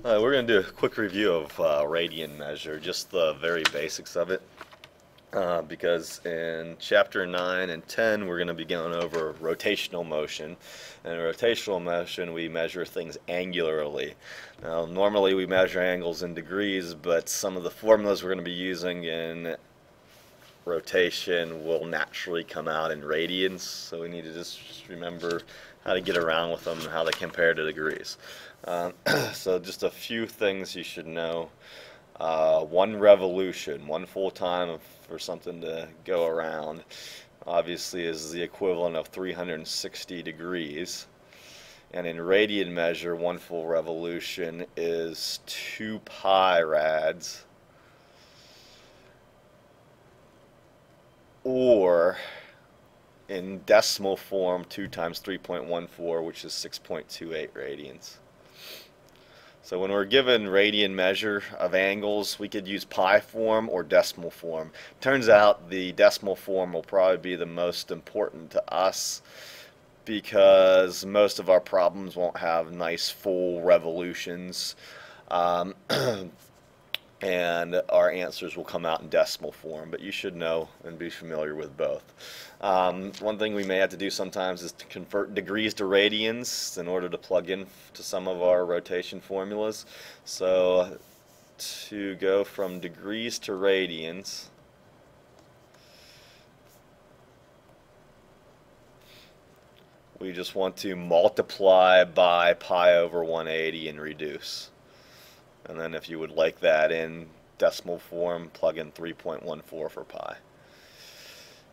We're going to do a quick review of Radian measure, just the very basics of it, because in chapter 9 and 10 we're going to be going over rotational motion. And in rotational motion we measure things angularly. Now normally we measure angles in degrees, but some of the formulas we're going to be using in rotation will naturally come out in radians, so we need to just remember how to get around with them and how they compare to degrees. So just a few things you should know. One revolution, one full time for something to go around, obviously is the equivalent of 360 degrees. And in radian measure, one full revolution is 2 pi rads, or in decimal form 2 times 3.14, which is 6.28 radians. So when we're given radian measure of angles, we could use pi form or decimal form. Turns out the decimal form will probably be the most important to us, because most of our problems won't have nice full revolutions. And our answers will come out in decimal form, but you should know and be familiar with both. One thing we may have to do sometimes is to convert degrees to radians in order to plug in to some of our rotation formulas. So to go from degrees to radians, we just want to multiply by pi over 180 and reduce. And then if you would like that in decimal form, plug in 3.14 for pi.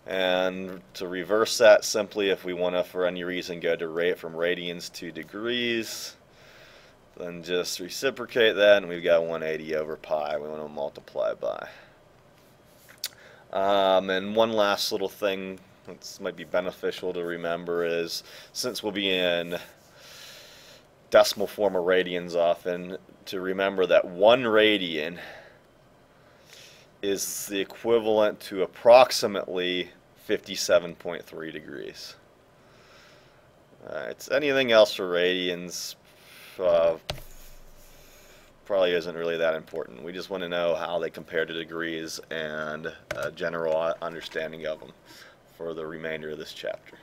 And to reverse that, simply if we want to, for any reason, go to from radians to degrees, then just reciprocate that, and we've got 180 over pi we want to multiply by. And one last little thing that might be beneficial to remember is, since we'll be in decimal form of radians often, to remember that 1 radian is the equivalent to approximately 57.3 degrees. Alright, anything else for radians probably isn't really that important. We just want to know how they compare to degrees and a general understanding of them for the remainder of this chapter.